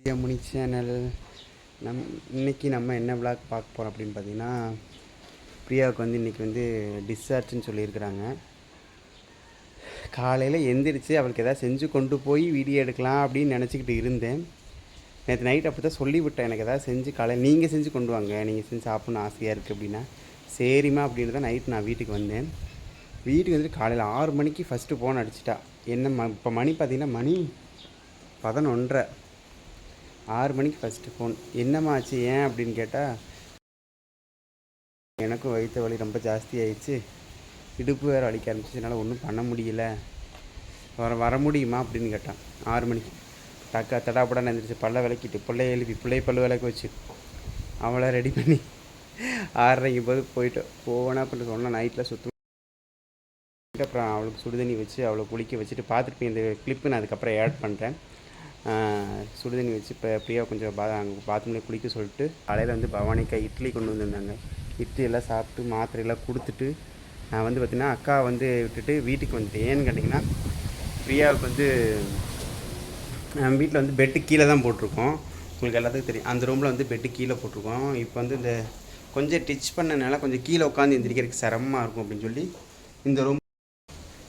Priyamani channel. இன்றைக்கி நம்ம என்ன விளாக் பார்க்க போகிறோம் அப்படின்னு பார்த்தீங்கன்னா, பிரியாவுக்கு வந்து இன்றைக்கி வந்து டிஸ்சார்ஜ்னு சொல்லியிருக்கிறாங்க. காலையில் எந்திரிச்சு அவளுக்கு எதாவது செஞ்சு கொண்டு போய் வீடியோ எடுக்கலாம் அப்படின்னு நினச்சிக்கிட்டு இருந்தேன். நேற்று நைட் அப்படி தான் சொல்லிவிட்டேன், எனக்கு எதாவது செஞ்சு காலையில் நீங்கள் செஞ்சு கொண்டு வாங்க, நீங்கள் செஞ்சு சாப்பிட்ணும் ஆசையாக இருக்குது அப்படின்னா. சரிம்மா அப்படின்னு தான் நைட்டு நான் வீட்டுக்கு வந்தேன். வீட்டுக்கு வந்துட்டு காலையில் 6 மணிக்கு ஃபஸ்ட்டு ஃபோன் அடிச்சிட்டா. என்ன இப்போ மணி பார்த்திங்கன்னா மணி 11:30. 6 மணிக்கு ஃபஸ்ட்டு ஃபோன். என்னம்மா ஆச்சு, ஏன் அப்படின்னு கேட்டால், எனக்கும் வயிற்று வலி ரொம்ப ஜாஸ்தி ஆயிடுச்சு, இடுப்பு வேறு வலிக்க ஆரம்பிச்சிச்சு, என்னால் ஒன்றும் பண்ண முடியல, வர முடியுமா அப்படின்னு கேட்டான். 6 மணிக்கு தடாப்படான்னு எழுந்திரிச்சு பல்ல விளக்கிட்டு பிள்ளைய எழுப்பி பல்லு விளக்க வச்சு அவளை ரெடி பண்ணி 6:30 போது போனால் பண்ணி சொன்னால் நைட்டில் சுத்தம். அப்புறம் அவளுக்கு சுடுதண்ணி வச்சு அவளை குளிக்க வச்சுட்டு பார்த்துட்டு இந்த கிளிப்பு நான் அதுக்கப்புறம் ஆட் பண்ணுறேன். சுடுதண்ணி வச்சு இப்போ பிரியா கொஞ்சம் அங்கே பாத்ரூமில் குளிக்க சொல்லிட்டு, காலையில் வந்து பவானிக்கா இட்லி கொண்டு வந்திருந்தாங்க. இட்லி எல்லாம் சாப்பிட்டு மாத்திரையெல்லாம் கொடுத்துட்டு நான் வந்து பார்த்திங்கன்னா அக்கா வந்து விட்டுட்டு வீட்டுக்கு வந்துட்டேன். ஏன்னு கேட்டிங்கன்னா, பிரியாவுக்கு வந்து நம்ம வீட்டில் வந்து பெட்டு கீழே தான் போட்டிருக்கோம். உங்களுக்கு எல்லாத்துக்கும் தெரியும், அந்த ரூமில் வந்து பெட்டு கீழே போட்டிருக்கோம். இப்போ வந்து இந்த கொஞ்சம் டிச் பண்ணனால கொஞ்சம் கீழே உட்காந்து எந்திரிக்கிறதுக்கு சிரமமாக இருக்கும் அப்படின்னு சொல்லி இந்த ரூம்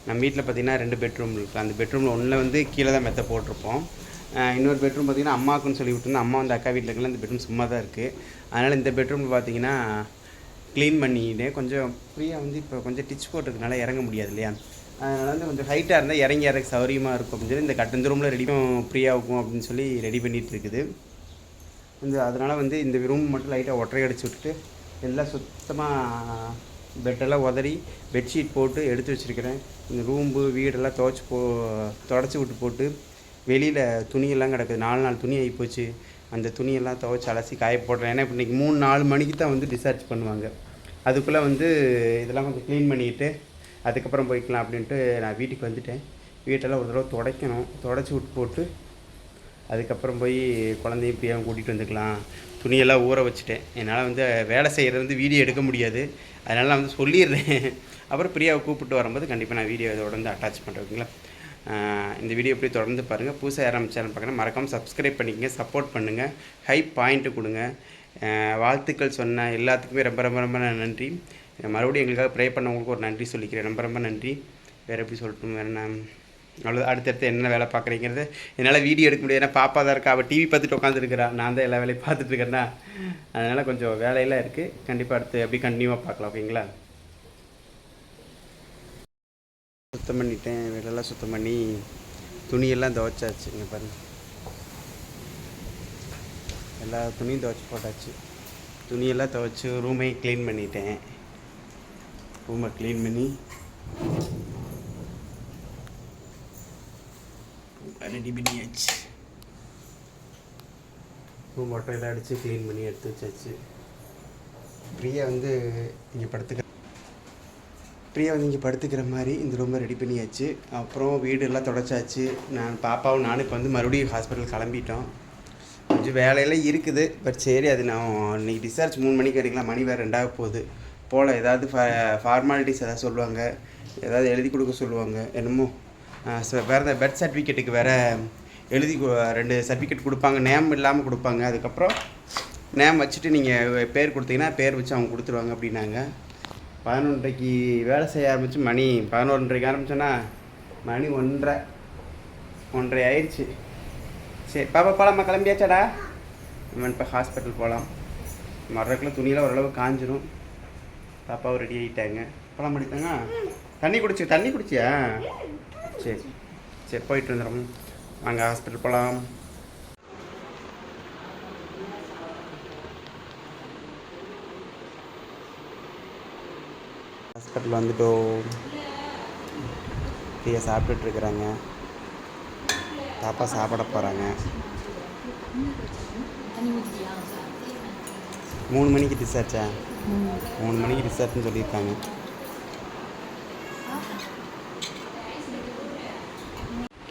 நம்ம வீட்டில் பார்த்திங்கன்னா 2 பெட்ரூம் இருக்குது. அந்த பெட்ரூமில் ஒன்றில் வந்து கீழே தான் மெத்த போட்டிருப்போம். இன்னொரு பெட்ரூம் பார்த்திங்கன்னா அம்மாவுக்குன்னு சொல்லி விட்டுருந்தோம். அம்மா வந்து அக்கா வீட்டில் இருக்கலாம், இந்த பெட்ரூம் சும்மா தான் இருக்குது. அதனால் இந்த பெட்ரூமில் பார்த்திங்கன்னா க்ளீன் பண்ணிட்டு கொஞ்சம் ஃப்ரீயாக வந்து இப்போ கொஞ்சம் டிச் போட்டிருக்கனால இறங்க முடியாது இல்லையா. அதனால் வந்து கொஞ்சம் ஹைட்டாக இருந்தால் இறங்கி இறக்கு சௌரியமாக இருக்கும் அப்படின்னு சொல்லி இந்த ரூமில் ரெடி ஃப்ரீயாகும் அப்படின்னு சொல்லி ரெடி பண்ணிகிட்டு இருக்குது. அதனால் வந்து இந்த ரூம் மட்டும் லைட்டாக ஒற்றை அடிச்சு விட்டுட்டு எல்லாம் சுத்தமாக பெட்டெல்லாம் உதறி பெட்ஷீட் போட்டு எடுத்து வச்சுருக்கிறேன். இந்த ரூம்பு வீடெல்லாம் தொடச்சி விட்டு போட்டு வெளியில் துணியெல்லாம் கிடக்குது. 4 துணி ஆகிப்போச்சு. அந்த துணியெல்லாம் துவைச்சி அலசி காய போடுறேன். ஏன்னா இப்போ இன்றைக்கி 3-4 மணிக்கு தான் வந்து டிஸ்சார்ஜ் பண்ணுவாங்க. அதுக்குள்ளே வந்து இதெல்லாம் கொஞ்சம் க்ளீன் பண்ணிவிட்டு அதுக்கப்புறம் போய்க்கலாம் அப்படின்ட்டு நான் வீட்டுக்கு வந்துட்டேன். வீட்டெல்லாம் ஒரு தடவை துடைக்கணும். தொடச்சி விட்டு போட்டு அதுக்கப்புறம் போய் குழந்தையும் பிரியாவும் கூட்டிகிட்டு வந்துக்கலாம். துணியெல்லாம் ஊற வச்சுட்டேன். என்னால் வந்து வேலை செய்கிறது வந்து வீடியோ எடுக்க முடியாது, அதனால் நான் வந்து சொல்லிடுறேன். அப்புறம் பிரியாவை கூப்பிட்டு வரும்போது கண்டிப்பாக நான் வீடியோ இதோட வந்து அட்டாச் பண்ணுறேன். ஓகேங்களா? இந்த வீடியோ எப்படி தொடர்ந்து பாருங்கள். புதுசாக யாரும் சேனல் பார்க்குறேன் மறக்காமல் சப்ஸ்கிரைப் பண்ணிக்கங்க, சப்போர்ட் பண்ணுங்கள், ஹை பாயிண்ட்டு கொடுங்க. வாழ்த்துக்கள் சொன்ன எல்லாத்துக்குமே ரொம்ப ரொம்ப ரொம்ப நன்றி. மறுபடியும் எங்களுக்காக ப்ரே பண்ணவங்களுக்கு ஒரு நன்றி சொல்லிக்கிறேன். ரொம்ப ரொம்ப நன்றி. வேறு எப்படி சொல்லட்டும், வேறு நான் அவ்வளோ அடுத்தடுத்து என்ன வேலை பார்க்குறீங்கிறது என்னால் வீடியோ எடுக்க முடியாது. ஏன்னா பாப்பா தான் இருக்கா, அவள் டிவி பார்த்துட்டு உட்காந்துருக்கிறா, நான் தான் எல்லா வேலையும் பார்த்துட்ருக்கேன்னா. அதனால் கொஞ்சம் வேலையெல்லாம் இருக்குது. கண்டிப்பாக அடுத்து எப்படி கண்டினியூவாக பார்க்கலாம். ஓகேங்களா? சுத்தம் பண்ணிட்டேன், வீடெல்லாம் சுத்தம் பண்ணி துணியெல்லாம் துவைச்சாச்சு. இங்கே பாருங்கள், எல்லா துணியும் துவைச்சி போட்டாச்சு. துணியெல்லாம் துவைச்சி ரூமையும் க்ளீன் பண்ணிட்டேன். ரூமை க்ளீன் பண்ணி ரெடி பண்ணியாச்சு. ரூம் ஒட்டையெல்லாம் அடித்து க்ளீன் பண்ணி எடுத்து வச்சாச்சு. பிரியா வந்து இங்கே படுத்துக்கிற மாதிரி இந்த ரூமை ரெடி பண்ணியாச்சு. அப்புறம் வீடெல்லாம் தொடச்சாச்சு. பாப்பாவும் நானும் இப்போ வந்து மறுபடியும் ஹாஸ்பிட்டல் கிளம்பிட்டோம். கொஞ்சம் வேலையெல்லாம் இருக்குது. பட் சரி, அது நான் இன்றைக்கி டிஸ்சார்ஜ் 3 மணிக்கு எடுக்கலாம். மணி வேறு 2 போகுது போல். ஏதாவது ஃபார்மாலிட்டிஸ் எதாவது சொல்லுவாங்க, ஏதாவது எழுதி கொடுக்க சொல்லுவாங்க என்னமோ. வேறு இந்த பெர்த் சர்டிஃபிகேட்டுக்கு வேறு எழுதி 2 சர்டிஃபிகேட் கொடுப்பாங்க, நேம் இல்லாமல் கொடுப்பாங்க. அதுக்கப்புறம் நேம் வச்சுட்டு நீங்கள் பேர் கொடுத்தீங்கன்னா பேர் வச்சு அவங்க கொடுத்துருவாங்க அப்படின்னாங்க. 11:30 வேலை செய்ய ஆரம்பித்து மணி 11:30 ஆரம்பித்தோன்னா மணி 1:30 ஆயிடுச்சு. சரி பாப்பா போகலாமா, கிளம்பியாச்சாடா? நம்ம இப்போ ஹாஸ்பிட்டல் போகலாம். மறுக்குள்ள துணியெல்லாம் ஓரளவு காஞ்சிரும். பாப்பாவும் ரெடி ஆகிட்டாங்க, போகலாம் முடித்தாங்க. தண்ணி குடிச்சியா? சரி சரி, போயிட்டு வந்துடும். வாங்க ஹாஸ்பிட்டல் போகலாம். ஹாஸ்பிட்டல் வந்துட்டோம். ஃப்ரீயாக சாப்பிட்டுட்ருக்குறாங்க. பாப்பா சாப்பிட போகிறாங்க. 3 மணிக்கு டிஸ்சார்ஜா? 3 மணிக்கு டிஸ்சார்ஜ்னு சொல்லியிருக்காங்க.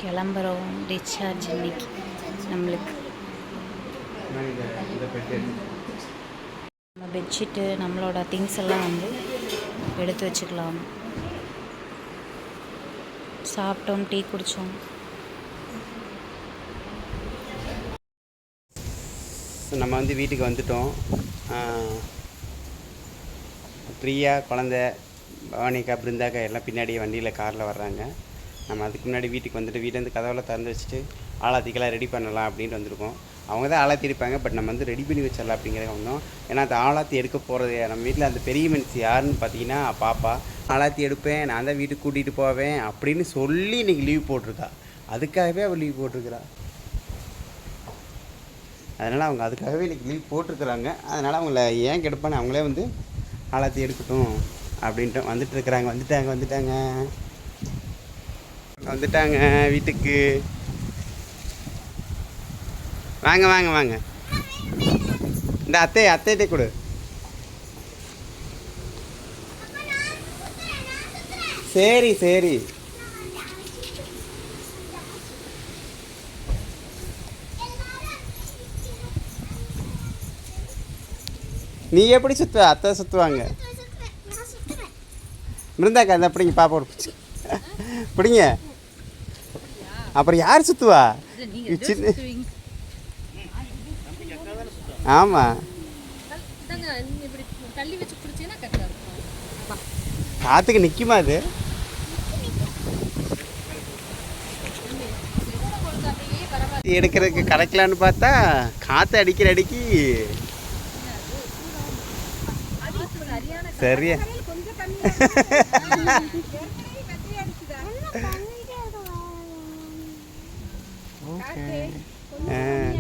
கிளம்புறோம். டிஸ்சார்ஜ் இன்னைக்கு நம்மளுக்கு. நம்ம பெட்ஷீட்டு நம்மளோட திங்ஸ் எல்லாம் வந்து எடுத்து வச்சுக்கலாம். சாப்பிட்டோம், டீ குடித்தோம். நம்ம வந்து வீட்டுக்கு வந்துட்டோம். பிரியா, குழந்தை, பவானிக்கா, பிருந்தாக்கா எல்லாம் பின்னாடியே வண்டியில் காரில் வர்றாங்க. நம்ம அதுக்கு முன்னாடி வீட்டுக்கு வந்துட்டு வீட்டிலேருந்து கதவெல்லாம் திறந்து வச்சுட்டு ஆலாத்திக்கெல்லாம் ரெடி பண்ணலாம் அப்படின்ட்டு வந்திருக்கோம். அவங்க தான் ஆலாத்தி எடுப்பாங்க, பட் நம்ம வந்து ரெடி பண்ணி வச்சிடலாம் அப்படிங்கிறத வந்தோம். ஏன்னா அந்த ஆலாத்தி எடுக்க போகிறது நம்ம வீட்டில் அந்த பெரிய மனுஷி யாருன்னு பார்த்தீங்கன்னா பாப்பா. ஆலாத்தி எடுப்பேன், நான் தான் வீட்டுக்கு கூட்டிகிட்டு போவேன் அப்படின்னு சொல்லி இன்றைக்கி லீவ் போட்டிருக்கா. அதுக்காகவே அவள் லீவ் போட்டிருக்கிறா. அதனால் அவங்க அதுக்காகவே இன்றைக்கி லீவ் போட்டிருக்கிறாங்க. அதனால் அவங்கள ஏன் கெடுப்பான்னு அவங்களே வந்து ஆலாத்தி எடுக்கட்டும் அப்படின்ட்டு வந்துட்டாங்க வீட்டுக்கு. வாங்க வாங்க வாங்க. இந்த அத்தைகிட்டே கொடு. சரி சரி. நீ எப்படி சுற்றுவ? அத்தை சுற்றுவாங்க. மிருந்தாக்கா அந்த பிடிங்க, பாப்பா பிடிச்சி பிடிங்க. அப்புறம் யார் சுற்றுவா? சின்ன ஆமாம், காற்றுக்கு நிற்குமா அது? எடுக்கிறதுக்கு கிடைக்கலான்னு பார்த்தா காற்று அடிக்கிற அடிக்கி சரியா.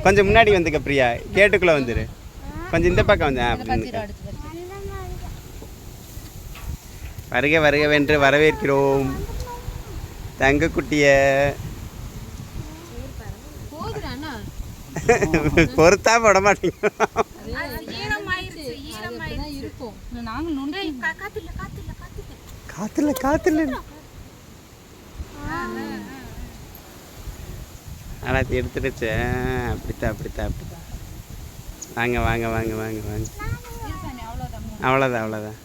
கொஞ்சம் முன்னாடி வந்துக்க பிரியா, கேட்டுக்குள்ளே வந்துடு. கொஞ்சம் இந்த பக்கம் வந்து வருக வருகவென்று வரவேற்கிறோம் தங்கக்குட்டிய. பொறுத்தா போட மாட்டீங்க. காத்துல காத்துல ஆலாத்தி எடுத்துடுச்சு. அப்படித்தான். வாங்க வாங்க வாங்க வாங்க வாங்க. அவ்வளோதான்.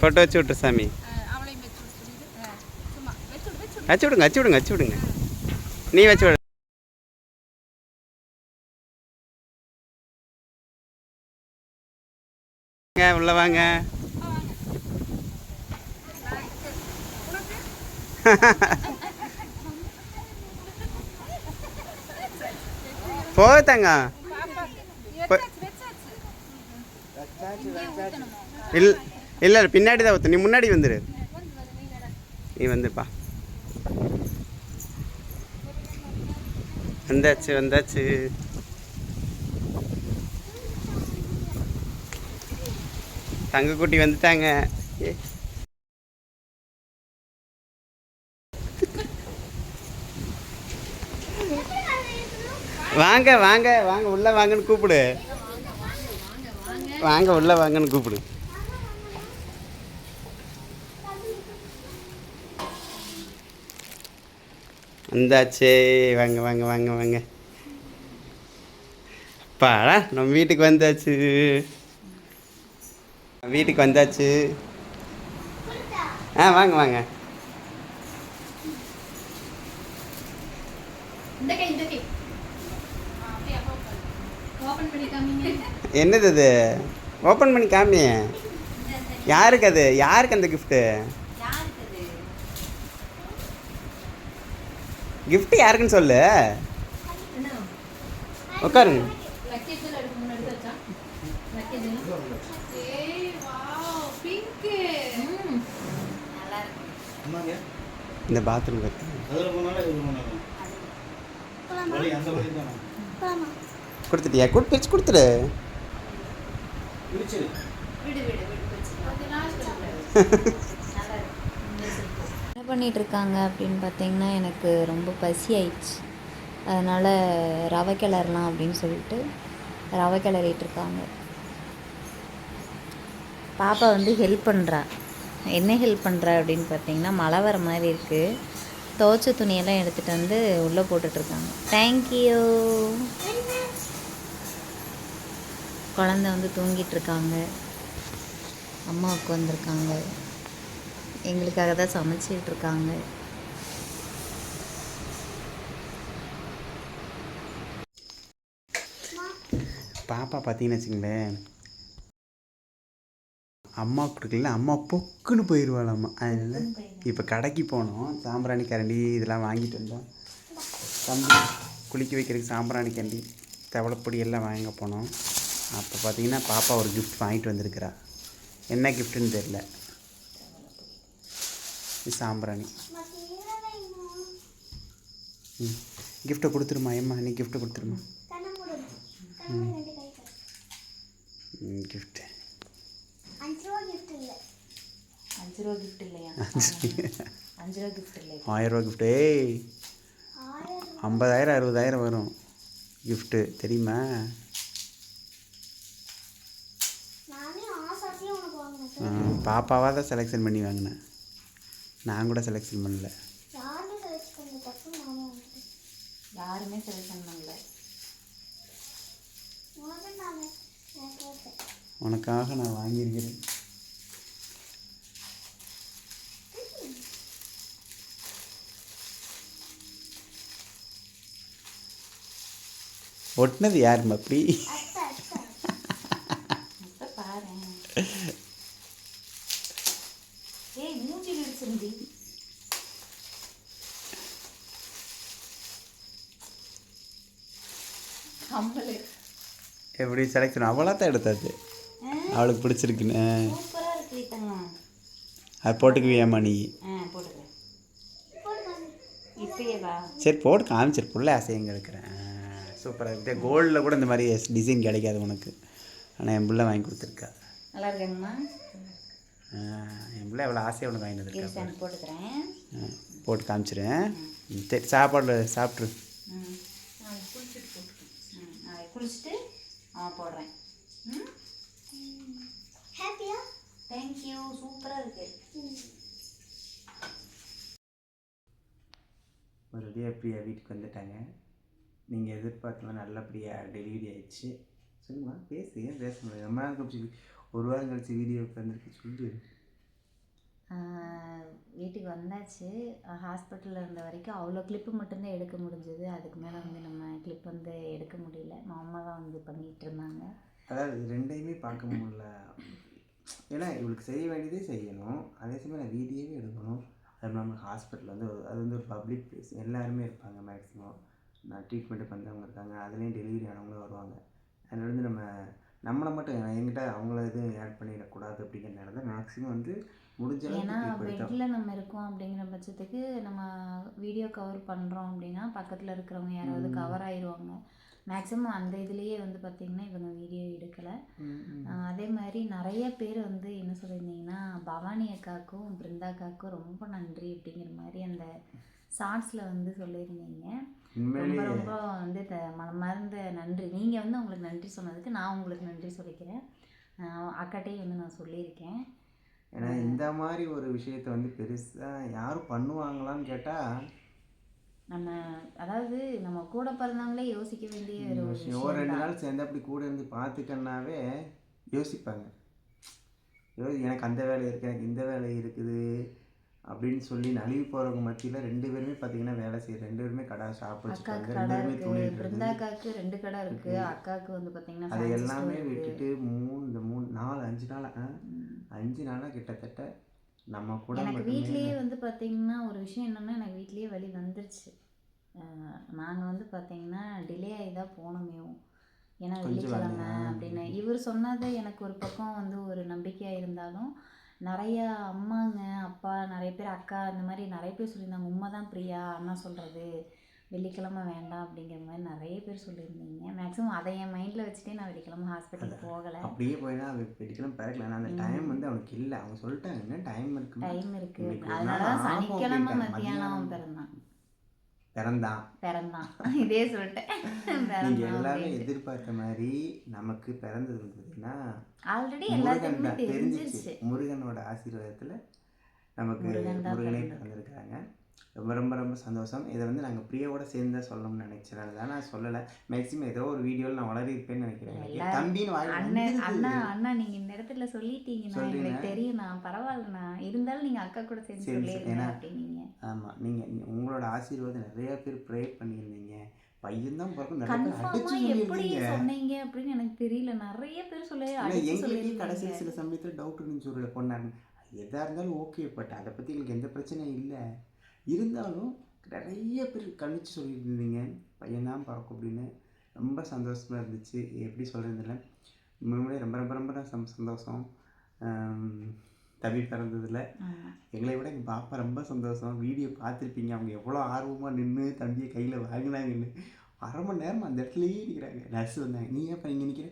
போட்டு வச்சு விட்ரு சாமி. வச்சு விடுங்க. நீ வச்சு விடு. உள்ள வாங்க. போத்தாங்க. இல்லை பின்னாடி தான் ஊற்று. நீ முன்னாடி வந்துடு. நீ வந்துப்பா. வந்தாச்சு. தங்கக்குட்டி வந்துட்டாங்க. வாங்க வாங்க வாங்க உள்ள வாங்கன்னு கூப்பிடு. வாங்க உள்ள வாங்கன்னு கூப்பிடு. வந்தாச்சே. வாங்க வாங்க வாங்க வாங்க. அப்பாடா நம்ம வீட்டுக்கு வந்தாச்சு. வாங்க வாங்க. என்னது அது? ஓப்பன் பண்ணி காமி. யாருக்கு அது? யாருக்கு அந்த கிஃப்ட்டு? கிஃப்ட் யாருக்குன்னு சொல்லு. உட்காருங்க. இந்த பாத்ரூம் கொடுத்துட்டியா? பிரிச்சு கொடுத்துரு. என்ன பண்ணிகிட்ருக்காங்க அப்படின்னு பார்த்தீங்கன்னா, எனக்கு ரொம்ப பசி ஆயிடுச்சு. அதனால் ரவை கிளறலாம் அப்படின்னு சொல்லிட்டு ரவை கிளறிட்டுருக்காங்க. பாப்பா வந்து ஹெல்ப் பண்ணுறா. என்ன ஹெல்ப் பண்ணுறா அப்படின்னு பார்த்தீங்கன்னா, மழை வர மாதிரி இருக்குது. துவைச்ச துணியெல்லாம் எடுத்துகிட்டு வந்து உள்ளே போட்டுட்ருக்காங்க. தேங்க்யூ. குழந்தை வந்து தூங்கிட்டுருக்காங்க. அம்மா உட்காந்துருக்காங்க. எங்களுக்காக தான் சமைச்சிட்ருக்காங்க. பாப்பா பார்த்தீங்கன்னு வச்சுங்களேன், அம்மா கொடுக்கல, அம்மா பொக்குன்னு போயிடுவாளாம்மா. அதனால் இப்போ கடைக்கு போனோம், சாம்பிராணி கரண்டி இதெல்லாம் வாங்கிட்டு வந்தோம். தம்பி குளிக்க வைக்கிறதுக்கு சாம்பிராணி கரண்டி தவளைப்பொடி எல்லாம் வாங்க போனோம். அப்போ பார்த்தீங்கன்னா பாப்பா ஒரு கிஃப்ட் வாங்கிட்டு வந்திருக்கிறா. என்ன கிஃப்ட்டுன்னு தெரில. இது சாம்பிராணி. கிஃப்ட்டை கொடுத்துருமா ஏம்மா, நீ கிஃப்ட்டை கொடுத்துருமா. கிஃப்ட்டு 5 ரூபா கிஃப்ட் இல்லையா? 5 ரூபா கிஃப்ட் இல்லையா? 5 ரூபா கிஃப்ட் இல்லை, 1000 ரூபா கிஃப்ட்டு. 50,000 60,000 வரும் கிஃப்ட்டு, தெரியுமா? பாப்பாவாக தான் செலெக்ஷன் பண்ணி வாங்கினேன், நான் கூட செலெக்ஷன் பண்ணல. யாருமே செலெக்ஷன் பண்ணல. உனக்காக நான் வாங்கியிருக்கிறேன். ஒட்டினது யாருமா அப்படி? பாரு, ஏய் மூஞ்சி இடிச்சிருந்தி. எப்படி செலெக்ஷன் அவளாக தான் எடுத்தாச்சு, அவளுக்கு பிடிச்சிருக்குன்னு. சூப்பராக இருக்கு தங்கம். அது போட்டுக்குவியாம்மா நீ? போட்டுக்கிறேன். இப்பயே வா. சரி போட்டு காமிச்சிரு, பிள்ளை ஆசையங்க இருக்கிறேன். சூப்பராக இருக்குது. கோல்டில் கூட இந்த மாதிரி டிசைன் கிடைக்காது உனக்கு, ஆனால் என் பிள்ளை வாங்கி கொடுத்துருக்கா. நல்லா இருக்காங்கம்மா. என் பிள்ளை எவ்வளோ ஆசையாக உனக்கு வாங்கி வந்துருக்கா. போட்டுக்கிறேன். போட்டு காமிச்சிடுறேன். சரி சாப்பாடு சாப்பிட்ரு. குளிச்சுட்டு போடுறேன். ஹாப்பியா? தேங்க்யூ, சூப்பராக இருக்கு. மறுபடியும் பிரியா வீட்டுக்கு வந்துட்டாங்க. நீங்கள் எதிர்பார்த்தலாம் நல்லபடியாக டெலிவரி ஆயிடுச்சு. சொல்லுமா, பேசு. ஏன் பேச முடியாது? ரொம்ப நாள் கழிச்சு, ஒரு வாரம் கழிச்சு வீடியோவுக்கு வந்துருக்கு. சொல்லு. வீட்டுக்கு வந்தாச்சு. ஹாஸ்பிட்டலில் இருந்த வரைக்கும் அவ்வளோ கிளிப்பு மட்டும்தான் எடுக்க முடிஞ்சது. அதுக்கு மேலே வந்து நம்ம கிளிப் வந்து எடுக்க முடியல. மாமா தான் வந்து பண்ணிகிட்டு இருந்தாங்க. அதாவது ரெண்டையுமே பார்க்க முடியல. ஏன்னா இவளுக்கு செய்ய வேண்டியதே செய்யணும், அதே சமயம் நான் வீடியோவே எடுக்கணும். அது நம்ம ஹாஸ்பிட்டல் வந்து அது வந்து ஒரு பப்ளிக் பிளேஸ், எல்லாருமே இருப்பாங்க. மேக்ஸிமம் நான் ட்ரீட்மெண்ட்டுக்கு வந்தவங்க இருக்காங்க, அதுலேயும் டெலிவரி ஆனவங்களும் வருவாங்க. அதில் வந்து நம்மளை மட்டும் என்கிட்ட அவங்கள எதுவும் ஆட் பண்ணிடக்கூடாது அப்படிங்கிறனால தான் மேக்ஸிமம் வந்து முடிஞ்ச ஏன்னா பெட்டில் நம்ம இருக்கோம் அப்படிங்கிற பட்சத்துக்கு நம்ம வீடியோ கவர் பண்ணுறோம் அப்படின்னா பக்கத்தில் இருக்கிறவங்க யாராவது கவர் ஆயிடுவாங்க. மேக்ஸிமம் அந்த இதுலேயே வந்து பார்த்திங்கன்னா இவங்க வீடியோ எடுக்கலை. அதே மாதிரி நிறைய பேர் வந்து என்ன சொல்லியிருந்தீங்கன்னா, பவானி அக்காவுக்கும் பிருந்தாக்காவுக்கும் ரொம்ப நன்றி அப்படிங்கிற மாதிரி அந்த ஷார்ட்ஸில் வந்து சொல்லியிருந்தீங்க. ரொம்ப ரொம்ப வந்து மனமார்ந்த நன்றி. நீங்கள் வந்து உங்களுக்கு நன்றி சொன்னதுக்கு நான் உங்களுக்கு நன்றி சொல்லிக்கிறேன். அக்காட்டையும் வந்து நான் சொல்லியிருக்கேன். ஏன்னா இந்த மாதிரி ஒரு விஷயத்த வந்து பெருசாக யாரும் பண்ணுவாங்களான்னு கேட்டால், நம்ம அதாவது நம்ம கூட பிறந்தவங்களே யோசிக்க வேண்டிய ஒரு விஷயம். ஒரு 2 நாள் சேர்ந்து அப்படி கூட இருந்து பார்த்துக்கன்னாவே யோசிப்பாங்க. எனக்கு அந்த வேலை இருக்குது, எனக்கு இந்த வேலை இருக்குது அப்படின்னு சொல்லி நழுவி போகிறவங்க மத்தியில் 2 பேருமே பார்த்தீங்கன்னா வேலை செய்ய, 2 பேருமே கடை ஷாப் வச்சுருக்காங்க. 2 பேருமே தொழில். பிருந்தாக்காவுக்கு 2 கடை இருக்குது. அக்காவுக்கு வந்து பார்த்தீங்கன்னா அதை எல்லாமே விட்டுட்டு 5 நாளாக கிட்டத்தட்ட நம்ம கூட. எனக்கு வீட்லேயே வந்து பார்த்திங்கன்னா ஒரு விஷயம் என்னென்னா, எனக்கு வீட்லேயே வலி வந்துருச்சு. நாங்கள் வந்து பார்த்திங்கன்னா டிலே ஆகி தான் போனோமேவும். ஏன்னா வெள்ளிக்கிழமை அப்படின்னு இவர் சொன்னது எனக்கு ஒரு பக்கம் வந்து ஒரு நம்பிக்கையாக இருந்தாலும், நிறையா அம்மாங்க அப்பா நிறைய பேர் அக்கா இந்த மாதிரி நிறைய பேர் சொல்லியிருந்தாங்க, உண்மை தான் பிரியா அண்ணா சொல்கிறது, வெள்ளிக்கிழமை வேண்டாம் அப்படிங்கிற மாதிரி நிறைய பேர் சொல்லியிருந்தீங்க. மேக்ஸிமம் அதை என் மைண்டில் வச்சுட்டே நான் வெள்ளிக்கிழமை ஹாஸ்பிட்டலுக்கு போகலை. அப்படியே போயினா வெள்ளிக்கிழமை பிறக்கலாம், அந்த டைம் வந்து அவனுக்கு இல்லை. அவங்க சொல்லிட்டாங்க என்ன டைம் இருக்குது, அதனால தான் சனிக்கிழமை மத்தியானம் பிறந்தான் இதே சொல்லிட்டேன். நீங்கள் எல்லாமே எதிர்பார்த்த மாதிரி நமக்கு பிறந்தது பார்த்தீங்கன்னா ஆல்ரெடி எல்லாருக்குமே தெரிஞ்சிருச்சு. முருகனோட ஆசீர்வாதத்தில் நமக்கு முருகனே பிறந்திருக்கிறாங்க. ரொம்ப ரொம்ப ரொம்ப சந்தோஷம். இதை வந்து நாங்கள் பிரியாவோட சேர்ந்து தான் சொல்லணும்னு நினைக்கிறேன். அதுதான் நான் சொல்லலை. மேக்ஸிமம் ஏதோ ஒரு வீடியோவில் நான் வளரிருப்பேன்னு நினைக்கிறேன். தம்பின்னு அண்ணா நீங்கள் இந்த இடத்துல சொல்லிட்டீங்கன்னா எனக்கு தெரியும். நான் பரவாயில்லண்ணா, இருந்தாலும் நீங்கள் அக்கா கூட சேர்ந்து சொல்லிடுங்க அப்படின்னீங்க. ஆமாம், நீங்கள் உங்களோட ஆசீர்வாதம் நிறையா பேர் ப்ரே பண்ணியிருந்தீங்க. பையன் தான் பிறக்கும் நிறைய பேர் கன்ஃபார்மா அடிச்சு எப்படி சொல்லியிருந்தீங்க. சொன்னீங்க அப்படின்னு எனக்கு தெரியல. நிறைய பேர் சொல்லி இல்லை அடிச்சு எங்களுக்கே சொல்லியிருந்தீங்க. கடைசியில் சில சமயத்தில் டவுட் இருந்துச்சு ஒரு பொண்ணாங்க. எதாக இருந்தாலும் ஓகே, பட் அதை பற்றி எங்களுக்கு எந்த பிரச்சனையும் இல்லை. இருந்தாலும் நிறைய பேர் கணிச்சு சொல்லியிருந்தீங்க பையன் தான் பிறக்கும் அப்படின்னு. ரொம்ப சந்தோஷமாக இருந்துச்சு. எப்படி சொல்கிறதில்ல, உண்மையிலே ரொம்ப ரொம்ப ரொம்ப சந்தோஷம் தம்பி பிறந்ததில். எங்களை விட எங்கள் பாப்பா ரொம்ப சந்தோஷம். வீடியோ பார்த்துருப்பீங்க, அவங்க எவ்வளோ ஆர்வமாக நின்று தம்பியை கையில் வாங்கினாங்கன்னு. அரை மணி நேரம் அந்த இடத்துலையே இருக்கிறாங்க. நர்ஸு வந்தாங்க, நீ ஏன்ப்பா இங்கே நிற்கிற,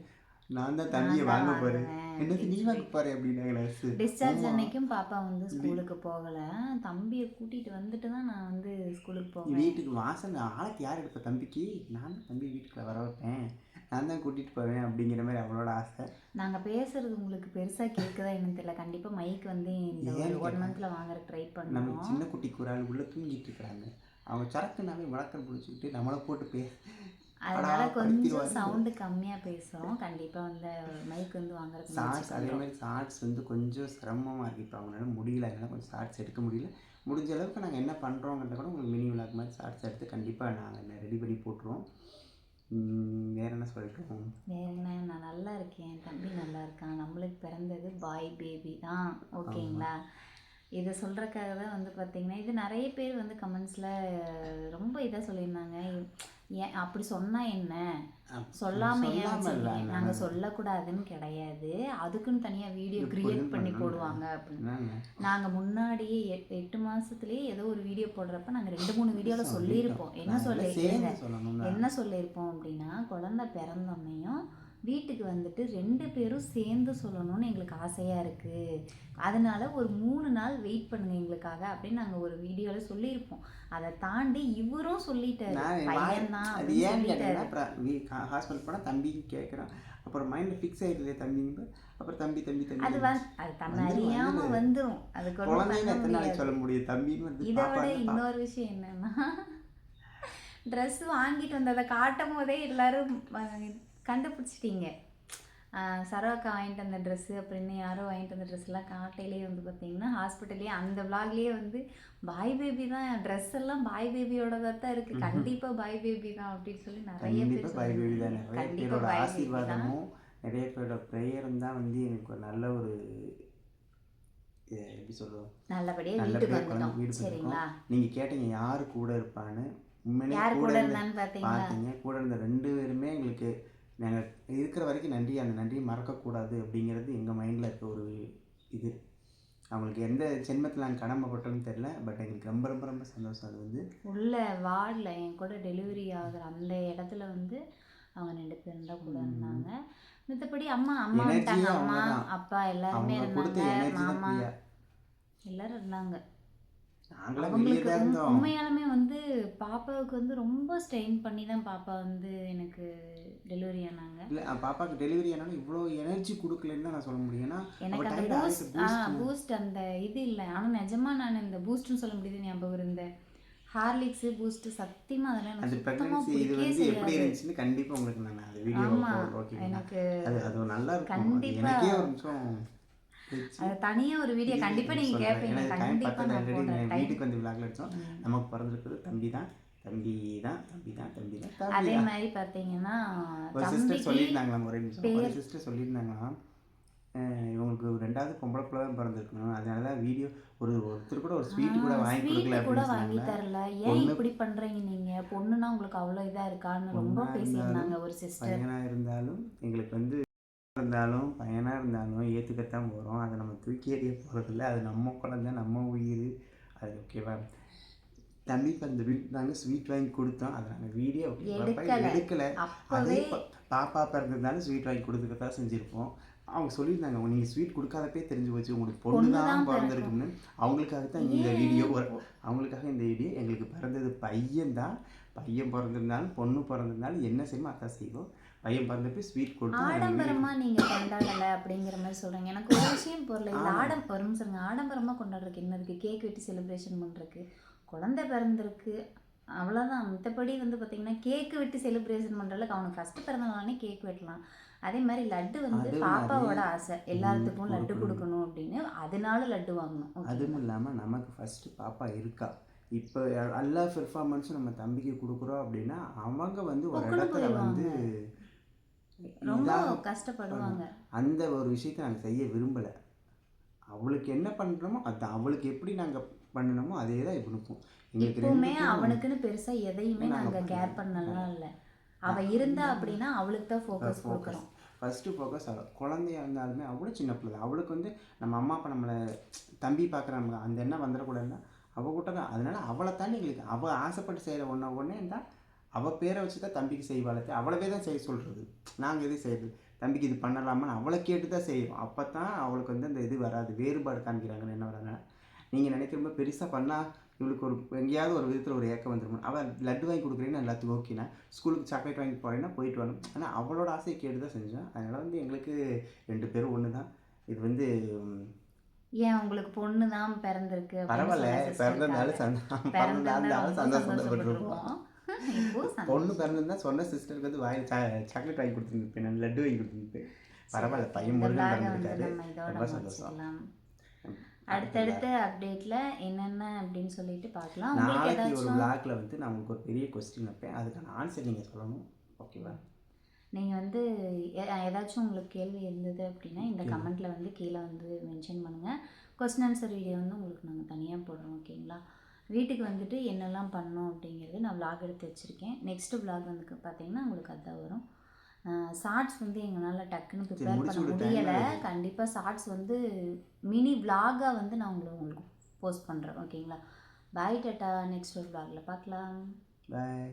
நான் தான் தம்பியை வாங்க போகிறேன். என்னது நீ வாங்க போகிறேன் அப்படின்னாங்க நர்ஸு. டிஸ்சார்ஜ் அன்னைக்கும் பாப்பா வந்து ஸ்கூலுக்கு போகலை. தம்பியை கூட்டிகிட்டு வந்துட்டு தான் நான் வந்து ஸ்கூலுக்கு போவேன். வீட்டுக்கு வாசல் ஆளுக்கு யார் எடுப்பேன் தம்பிக்கு, நான் தான் தம்பி வீட்டுக்குள்ள வர வைப்பேன், நான் தான் கூட்டிகிட்டு போவேன் அப்படிங்கிற மாதிரி அவளோட ஆசை. நாங்கள் பேசுகிறது உங்களுக்கு பெருசாக கேட்குதா என்னன்னு தெரியல. கண்டிப்பாக மைக் வந்து இந்த ஒரு 1 மந்த்தில் வாங்குற ட்ரை நம்ம பண்ணுவோம். சின்ன குட்டி குரால் உள்ளே தூங்கிட்டு இருக்கிறாங்க. அவங்க சரக்குனாவே வழக்கம் பிடிச்சிக்கிட்டு நம்மளை போட்டு அதனால கொஞ்சம் சவுண்டு கம்மியாக பேசுகிறோம். கண்டிப்பாக வந்து மைக் வந்து வாங்குறதுக்கு ஷார்ட்ஸ் அதே மாதிரி ஷார்ட்ஸ் வந்து கொஞ்சம் சிரமமாக இருக்குது. இப்போ அவங்களால முடியல, அதனால் கொஞ்சம் ஷார்ட்ஸ் எடுக்க முடியல. முடிஞ்ச அளவுக்கு நாங்கள் என்ன பண்ணுறோங்கிறத கூட உங்களுக்கு மினி விளாக் மாதிரி ஷார்ட்ஸ் எடுத்து கண்டிப்பாக நாங்கள் ரெடி பண்ணி போட்டுருவோம். வேறு என்ன சொல்லிட்டோம்? வேறு என்ன, நான் நல்லா இருக்கேன், தம்பி நல்லா இருக்கான், நம்மளுக்கு பிறந்தது பாய் பேபி தான். ஓகேங்களா? இதை சொல்கிறக்காக தான் வந்து பார்த்திங்கன்னா, இது நிறைய பேர் வந்து கமெண்ட்ஸில் ரொம்ப இதாக சொல்லியிருந்தாங்க. ஏன் அப்படி சொன்னால் என்ன, சொல்லாமல் ஏன் சொல்லுங்க, நாங்கள் சொல்லக்கூடாதுன்னு கிடையாது, அதுக்குன்னு தனியாக வீடியோ க்ரியேட் பண்ணி போடுவாங்க அப்படின்னு. நாங்கள் முன்னாடியே 8 மாதத்துலேயே ஏதோ ஒரு வீடியோ போடுறப்ப நாங்கள் 2-3 வீடியோவில் சொல்லியிருப்போம். என்ன சொல்லியிருப்போம் அப்படின்னா, குழந்தை பிறந்தோன்னையும் வீட்டுக்கு வந்துட்டு 2 பேரும் சேர்ந்து சொல்லணும்னு எங்களுக்கு ஆசையாக இருக்குது, அதனால் ஒரு 3 நாள் வெயிட் பண்ணுங்கள் எங்களுக்காக அப்படின்னு நாங்கள் ஒரு வீடியோவில் சொல்லியிருப்போம். அதை தாண்டி இவரும் சொல்லிட்டாரு, பையன்தான் அப்படின்னு சொல்லிட்டாரு. அப்புறம் ஹாஸ்பிட்டல் போனால் தம்பி கேட்குறான், அப்புறம் மைண்டில் ஃபிக்ஸ் ஆகிடுது தம்பிங்க. அப்புறம் தம்பி தம்பி தம்பி அது தன்னை அறியாமல் வந்துடும். அது குழந்தைங்க எத்தனை நாளைக்கு சொல்ல முடியும் தம்பின்னு வந்து. இதை விட இன்னொரு விஷயம் என்னன்னா, ட்ரெஸ் வாங்கிட்டு வந்ததை காட்டும் போதே எல்லாரும் கண்டுபிடிச்சிட்டிங்க. சரவாக்கா வாங்கிட்டு வந்த ட்ரெஸ்ஸு அப்படின்னு யாரோ வாங்கிட்டு வந்த ட்ரெஸ்லாம் காட்டையிலே வந்து பார்த்திங்கன்னா ஹாஸ்பிட்டல்லே அந்த விளாக்லேயே வந்து பாய் பேபி தான், ட்ரெஸ் எல்லாம் பாய் பேபியோட தான் இருக்குது, கண்டிப்பாக பாய் பேபி தான் அப்படின்னு சொல்லி நிறைய பேர் பாய் பேபி தான். நிறைய பேரோட ஆசீர்வாதமும் நிறைய பேரோட ப்ரேயரும் தான் வந்து எனக்கு ஒரு நல்ல ஒரு எப்படி சொல்லுவோம், நல்லபடியாக வீட்டுக்கு வந்துட்டோம். சரிங்களா? நீங்கள் கேட்டீங்க யார் கூட இருப்பான்னு. உண்மையிலே கூட பார்த்தீங்க, கூட இருந்த 2 பேருமே எங்களுக்கு நாங்கள் இருக்கிற வரைக்கும் நன்றி, அந்த நன்றியை மறக்கக்கூடாது அப்படிங்கிறது எங்கள் மைண்டில் இருக்க ஒரு இது. அவங்களுக்கு எந்த ஜென்மத்தில் நாங்கள் கடமைப்பட்டோம்னு தெரில, பட் எங்களுக்கு ரொம்ப ரொம்ப ரொம்ப சந்தோஷம். அது வந்து உள்ள வார்டில் என் கூட டெலிவரி ஆகிற அந்த இடத்துல வந்து அவங்க 2 பேரும் தான் கூட இருந்தாங்க. மற்றபடி அம்மா வந்துட்டாங்க, அம்மா அப்பா எல்லாருமே இருந்தாங்க, மாமா எல்லோரும் இருந்தாங்க. அவங்களுக்கு உண்மையாலுமே வந்து பாப்பாவுக்கு வந்து ரொம்ப ஸ்ட்ரெயின் பண்ணி தான் பாப்பா வந்து எனக்கு டெலிவரி ஆனாங்க. இல்லை பாப்பாவுக்கு டெலிவரி ஆனாலும் இவ்வளோ எனர்ஜி கொடுக்கலன்னு தான் நான் சொல்ல முடியும். ஏன்னா எனக்கு அந்த பூஸ்ட் அந்த இது இல்லை. ஆனால் நிஜமாக நான் இந்த பூஸ்ட்னு சொல்ல முடியுது ஞாபகம் இருந்த ஹார்லிக்ஸு பூஸ்ட்டு சத்தியமாக அதெல்லாம் அந்த ப்ரெக்னன்சி இது வந்து எப்படி இருந்துச்சுன்னு கண்டிப்பாக உங்களுக்கு நான் அந்த வீடியோ எனக்கு அது நல்லா இருக்கும். எனக்கே ஒரு நிமிஷம் அது தனியாக ஒரு வீடியோ கண்டிப்பாக நீங்கள் கேட்பீங்க. கண்டிப்பாக நான் போடுறேன். வீட்டுக்கு வந்து விளாக்ல எடுத்தோம். நமக்கு பிறந்திருக்குது தம்பி தான். அதே மாதிரி பார்த்தீங்கன்னா ஒரு சிஸ்டர் சொல்லியிருந்தாங்களாம், ஒரே நிமிஷம், ஒரு சிஸ்டர் சொல்லியிருந்தாங்களாம், இவங்களுக்கு 2வது பொம்பளை பிள்ளை தான் பிறந்திருக்கணும், அதனால தான் வீடியோ ஒருத்தர் கூட ஒரு ஸ்வீட் கூட வாங்கி கொடுக்கல, கூட வாங்கி தரல, ஏன் இப்படி பண்ணுறீங்க நீங்கள், பொண்ணுன்னா உங்களுக்கு அவ்வளோ இதாக இருக்கான்னு ரொம்ப பேசியிருந்தாங்க ஒரு சிஸ்டர். பையனாக இருந்தாலும் எங்களுக்கு வந்து பையனாக இருந்தாலும் ஏற்றுக்கத்தான் போகிறோம், அதை நம்ம தூக்கி எறிய போகிறதில்ல, அது நம்ம குழந்தை, நம்ம உயிர், அது ஓகேவா. தம்பிக்கு அந்த நாங்கள் ஸ்வீட் வாங்கி கொடுத்தோம், அதை நாங்கள் வீடியோ எடுக்கலை. அதே பாப்பா பிறந்ததுனால ஸ்வீட் வாங்கி கொடுத்துக்கத்தான் செஞ்சுருப்போம். அவங்க சொல்லியிருந்தாங்க, நீங்கள் ஸ்வீட் கொடுக்காதப்பே தெரிஞ்சு போச்சு உங்களுக்கு பொண்ணு தான் பிறந்திருக்குன்னு. அவங்களுக்காகத்தான் இந்த வீடியோ, அவங்களுக்காக இந்த வீடியோ. எங்களுக்கு பிறந்தது பையன்தான். பையன் பிறந்திருந்தாலும் பொண்ணு பிறந்திருந்தாலும் என்ன செய்யுமோ அதான் செய்வோம். பையன் பிறந்தப்ப ஸ்வீட் கொடுத்து ஆடம்பரமாக நீங்கள் கொண்டாடலை அப்படிங்கிற மாதிரி சொல்கிறீங்க. எனக்கு ஒரு விஷயம் பொருள் இல்லை, ஆடம்பரம் சொல்லுங்க, ஆடம்பரமாக கொண்டாடுறதுக்கு என்ன இருக்குது, கேக் வெட்டி செலிப்ரேஷன் பண்ணுறதுக்கு, குழந்தை பிறந்திருக்கு அவ்வளோதான். மற்றபடி வந்து பார்த்திங்கன்னா கேக்கு வெட்டி செலிப்ரேஷன் பண்ணுறதுக்கு அவனுக்கு ஃபஸ்ட்டு பிறந்தனாலே கேக் வெட்டலாம். அதே மாதிரி லட்டு வந்து பாப்பாவோட ஆசை, எல்லாத்துக்கும் லட்டு கொடுக்கணும் அப்படின்னு, அதனால லட்டு வாங்கணும். அதுவும் இல்லாமல் நமக்கு ஃபஸ்ட்டு பாப்பா இருக்கா, இப்போ எல்லா பெர்ஃபார்மன்ஸும் நம்ம தம்பிக்கு கொடுக்குறோம் அப்படின்னா அவங்க வந்து ஒரு பொக்குன்னு இடத்துல வந்து ரொம்ப கஷ்டப்படுவாங்க. அந்த ஒரு விஷயத்தை நாங்கள் செய்ய விரும்பலை. அவளுக்கு என்ன பண்ணுறோமோ அது அவளுக்கு எப்படி நாங்கள் பண்ணணுமோ அதே தான் இவனுக்கும். எங்களுக்கு இப்பவுமே அவனுக்குன்னு பெருசா எதையுமே நாங்க கேர் பண்ணலாம் இல்லை. அவ இருந்தா அப்படின்னா அவளுக்கு தான் ஃபோக்கஸ் கொடுக்குறோம். ஃபஸ்ட்டு ஃபோக்கஸ் அவள். குழந்தையா இருந்தாலுமே அவளும் சின்ன பிள்ளை தான். அவளுக்கு வந்து நம்ம அம்மா அப்பா நம்மளை தம்பி பார்க்குறாங்க அந்த எண்ணம் வந்துடக்கூடாதுன்னா அவகிட்ட தான். அதனால் அவளை தாண்டி எங்களுக்கு அவள் ஆசைப்பட்டு செய்கிற ஒன்றே இருந்தால் அவள் பேரை வச்சு தான் தம்பிக்கு செய்வாளே, அவளவே தான் செய்ய சொல்கிறது. நாங்கள் எதுவும் செய்யுது தம்பிக்கு இது பண்ணலாமான்னு அவளை கேட்டு தான் செய்வோம். அப்போ தான் அவளுக்கு வந்து அந்த இது வராது, வேறுபாடு காமிக்கிறாங்கன்னு என்ன வராங்க. நீங்கள் நினைக்கிறப்ப பெருசாக பண்ணால் இவளுக்கு ஒரு எங்கேயாவது ஒரு விதத்தில் ஒரு ஏக்கம் வந்துடும். அவள் லட்டு வாங்கி கொடுக்குறேன்னு எல்லாத்துக்கும் ஓகேண்ணா, ஸ்கூலுக்கு சாக்லேட் வாங்கி போகிறேன்னா போயிட்டு வரணும். ஆனால் அவளோட ஆசையை கேட்டு தான் செஞ்சேன். அதனால் வந்து எங்களுக்கு 2 பேரும் ஒன்று தான். இது வந்து ஏன் உங்களுக்கு பொண்ணு தான் பிறந்திருக்கு பரவாயில்ல, பிறந்ததுனால சந்தோஷப்பட்டுருப்போம். பொண்ணு பிறந்திருந்தா சொன்ன சிஸ்டருக்கு வந்து வாயில் சாக்லேட் வாங்கி கொடுத்துருப்பேன், நான் லட்டு வாங்கி கொடுத்துருப்பேன். பரவாயில்ல, பையன் முருகன் பிறந்திருக்காரு, ரொம்ப சந்தோஷம். அடுத்தடுத்த அப்டேட்ல என்னென்ன அப்படின்னு சொல்லிட்டு பார்க்கலாம். நாளைக்கு ஒரு vlogல வந்து நான் உங்களுக்கு ஒரு பெரிய கொஸ்டின் வைப்பேன், அதுக்கான ஆன்சர் நீங்கள் சொல்லணும். ஓகேவா? நீங்கள் வந்து ஏதாச்சும் உங்களுக்கு கேள்வி இருந்தது அப்படின்னா இந்த கமெண்ட்டில் வந்து கீழே வந்து மென்ஷன் பண்ணுங்கள். கொஸ்டின் ஆன்சர் வீடியோ வந்து உங்களுக்கு நாங்கள் தனியாக போடுறோம். ஓகேங்களா? வீட்டுக்கு வந்துட்டு என்னெல்லாம் பண்ணோம் அப்படிங்கிறது நான் vlog எடுத்து வச்சுருக்கேன். நெக்ஸ்ட்டு vlog வந்து பார்த்தீங்கன்னா உங்களுக்கு அதுதான் வரும். ஷார்ட்ஸ் வந்து எங்களால் டக்குன்னு ப்ரிப்பேர் பண்ண முடியலை. கண்டிப்பாக ஷார்ட்ஸ் வந்து மினி vlog-ஆ வந்து நான் உங்களுக்கு போஸ்ட் பண்ணுறேன். ஓகேங்களா? பாய் டாட்டா. நெக்ஸ்ட் ஒரு vlog-ல பார்க்கலாம். பாய்.